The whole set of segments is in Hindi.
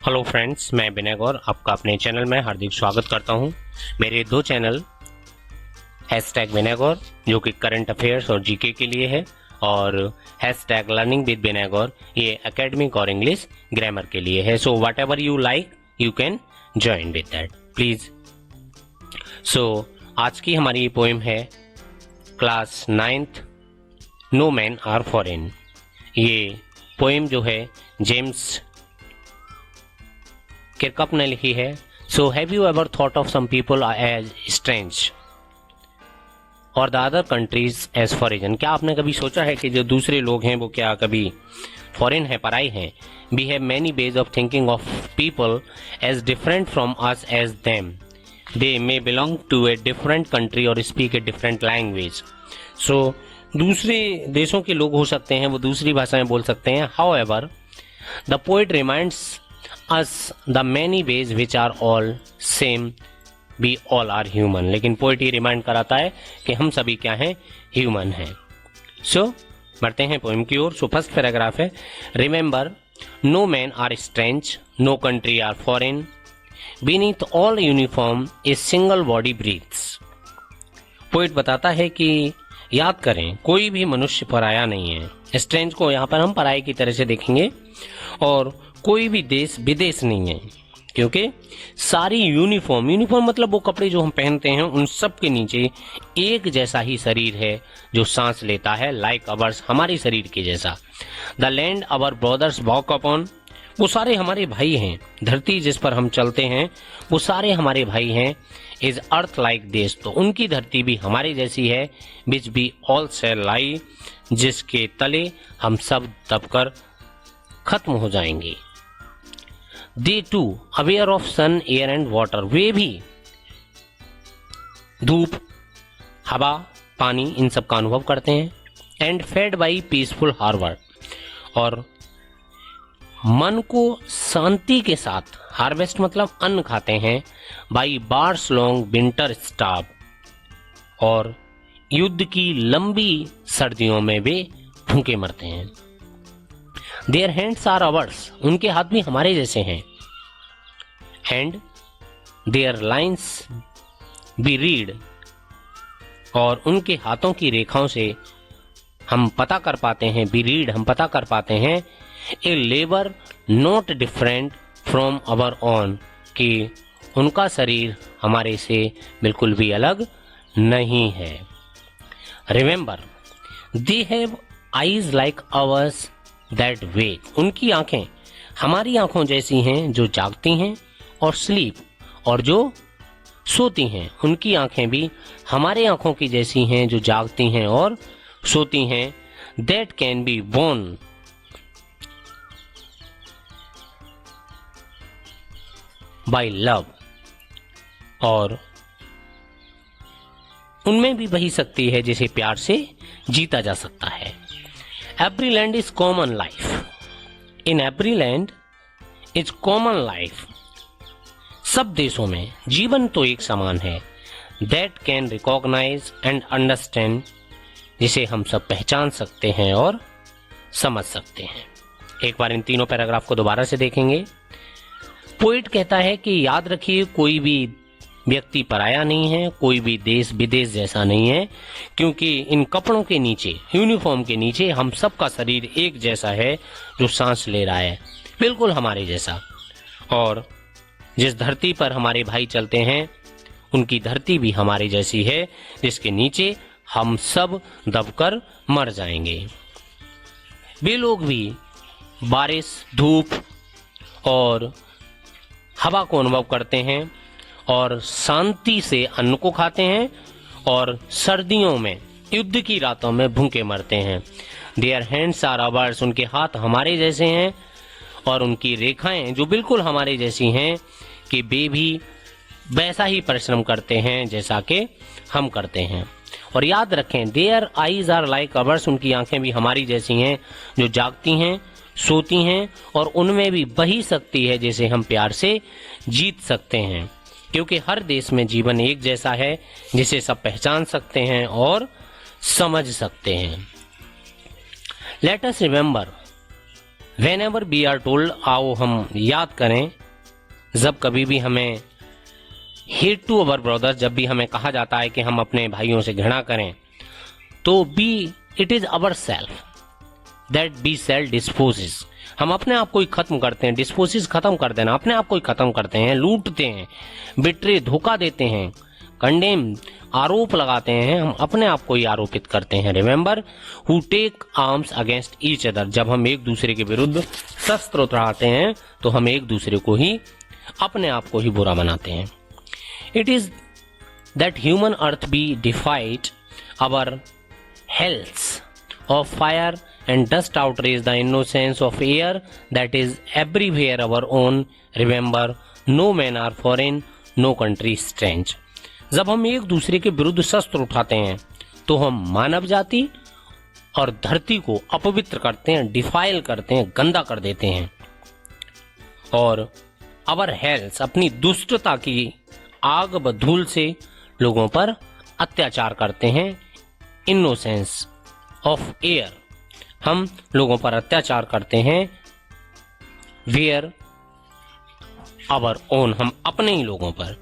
हेलो फ्रेंड्स, मैं विनय गौर आपका अपने चैनल में हार्दिक स्वागत करता हूं। मेरे दो चैनल हैशटैग विनय गौर जो कि करंट अफेयर्स और जीके के लिए है, और hashtag learning with Vinay Gaur ये एकेडमिक और इंग्लिश ग्रामर के लिए है। So whatever you like you can join with that please. So आज की हमारी पोएम है class 9th, no man are foreign. ये पोएम जो है जेम्स किरकप ने लिखी है। So have you ever thought of some people as strange और the other countries as foreign? क्या आपने कभी सोचा है कि जो दूसरे लोग हैं वो क्या कभी फॉरेन है, पराई हैं? We have many ways of thinking of people as different from us as them. They may belong to a different country और speak a different language. So दूसरे देशों के लोग हो सकते हैं, वो दूसरी भाषाएं बोल सकते हैं। How ever the poet reminds us the many ways which are all same, we all are human। लेकिन पोएट ये रिमाइंड कराता है कि हम सभी क्या हैं, ह्यूमन हैं। सो बढ़ते हैं पोएम की ओर। सो फर्स्ट पैराग्राफ है, remember no man are strange, no country are foreign, beneath all uniform a single body breathes. Poet बताता है कि याद करें, कोई भी मनुष्य पराया नहीं है। स्ट्रेंज को यहाँ पर हम पराये की तरह से देखेंगे, और कोई भी देश विदेश नहीं है, क्योंकि सारी यूनिफॉर्म मतलब वो कपड़े जो हम पहनते हैं उन सब के नीचे एक जैसा ही शरीर है जो सांस लेता है, लाइक अवर्स, हमारे शरीर के जैसा। The land our brothers walk upon, वो सारे हमारे भाई हैं। धरती जिस पर हम चलते हैं वो सारे हमारे भाई हैं। इज अर्थ लाइक देश, तो उनकी धरती भी हमारे जैसी है। विच बी ऑल शैल लाई, जिसके तले हम सब दबकर खत्म हो जाएंगे। They too aware of sun air and water, वे भी धूप, हवा, पानी इन सब का अनुभव करते हैं। And fed by peaceful harbour, और मन को शांति के साथ, हार्वेस्ट मतलब अन्न खाते हैं। बाई बार्स लॉन्ग विंटर स्टाव, और युद्ध की लंबी सर्दियों में वे भूखे मरते हैं। देयर हैंड्स आर अवर्स, उनके हाथ भी हमारे जैसे हैं। And their lines be read, और उनके हाथों की रेखाओं से हम पता कर पाते हैं, बी रीड हम पता कर पाते हैं, a labour not different from our own, कि उनका शरीर हमारे से बिल्कुल भी अलग नहीं है। Remember they have eyes like ours that wake, उनकी आंखें हमारी आंखों जैसी हैं जो जागती हैं, और स्लीप, और जो सोती हैं। उनकी आंखें भी हमारे आंखों की जैसी हैं जो जागती हैं और सोती हैं। That can be born by love, और उनमें भी वही शक्ति है जिसे प्यार से जीता जा सकता है। Every land is common life, in every land is common life, सब देशों में जीवन तो एक समान है। That can recognise and understand, जिसे हम सब पहचान सकते हैं और समझ सकते हैं। एक बार इन तीनों पैराग्राफ को दोबारा से देखेंगे। पोइट कहता है कि याद रखिए, कोई भी व्यक्ति पराया नहीं है, कोई भी देश विदेश जैसा नहीं है, क्योंकि इन कपड़ों के नीचे, यूनिफॉर्म के नीचे हम सबका शरीर एक जैसा है जो सांस ले रहा है, बिल्कुल हमारे जैसा। और जिस धरती पर हमारे भाई चलते हैं उनकी धरती भी हमारे जैसी है, जिसके नीचे हम सब दबकर मर जाएंगे। वे लोग भी बारिश, धूप और हवा को अनुभव करते हैं, और शांति से अन्न को खाते हैं, और सर्दियों में, युद्ध की रातों में भूखे मरते हैं। देयर हैंड्स आर अवर्स, उनके हाथ हमारे जैसे हैं, और उनकी रेखाएं जो बिल्कुल हमारे जैसी हैं, कि वे भी वैसा ही परिश्रम करते हैं जैसा कि हम करते हैं। और याद रखें, their eyes are like ours, उनकी आंखें भी हमारी जैसी हैं जो जागती हैं, सोती हैं, और उनमें भी वही शक्ति है जिसे हम प्यार से जीत सकते हैं, क्योंकि हर देश में जीवन एक जैसा है जिसे सब पहचान सकते हैं और समझ सकते हैं। Let us remember Whenever we are told, आओ हम याद करें, जब कभी भी हमें hate to our brothers, जब भी हमें कहा जाता है कि हम अपने भाइयों से घृणा करें, तो it is ourself that we self disposes. हम अपने आप को ही खत्म करते हैं, डिस्पोसिस खत्म कर देना, अपने आप को ही खत्म करते हैं, लूटते हैं, बिट्रे धोखा देते हैं, कंडेम आरोप लगाते हैं, हम अपने आप को ही आरोपित करते हैं। Remember, who take arms against each other, जब हम एक दूसरे के विरुद्ध शस्त्र उठाते हैं तो हम एक दूसरे को ही, अपने आप को ही बुरा बनाते हैं। It is that human earth be defied our health of fire and dust outrage the innocence of air that is everywhere our own. Remember, no man are foreign, no country strange. जब हम एक दूसरे के विरुद्ध शस्त्र उठाते हैं तो हम मानव जाति और धरती को अपवित्र करते हैं, डिफाइल करते हैं, गंदा कर देते हैं, और अवर हेल्थ, अपनी दुष्टता की आग व धूल से लोगों पर अत्याचार करते हैं। इनोसेंस ऑफ एयर, हम लोगों पर अत्याचार करते हैं। वेयर आवर ओन, हम अपने ही लोगों पर।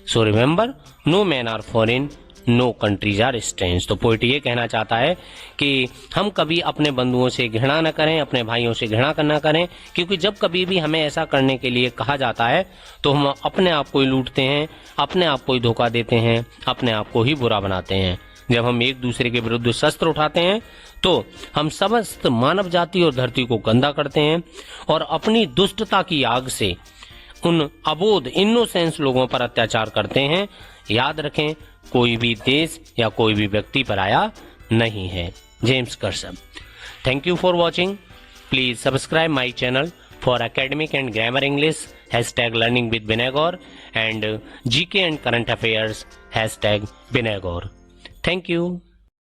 So remember, no man are foreign, no countries are strange. तो पोइट ये कहना चाहता है कि हम कभी अपने बंधुओं से घृणा न करें, अपने भाइयों से घृणा न करें, क्योंकि जब कभी भी हमें ऐसा करने के लिए कहा जाता है तो हम अपने आप को ही लूटते हैं, अपने आप को ही धोखा देते हैं, अपने आप को ही बुरा बनाते हैं। जब हम एक दूसरे के विरुद्ध शस्त्र उठाते हैं तो हम समस्त मानव जाति और धरती को गंदा करते हैं और अपनी दुष्टता की आग से उन अबोध इनोसेंस लोगों पर अत्याचार करते हैं। याद रखें, कोई भी देश या कोई भी व्यक्ति पराया नहीं है। जेम्स कर्सब। Thank you for watching. Please subscribe my channel for academic and grammar English, #learning with Binagor, and GK and current affairs, #Binagor. Thank you.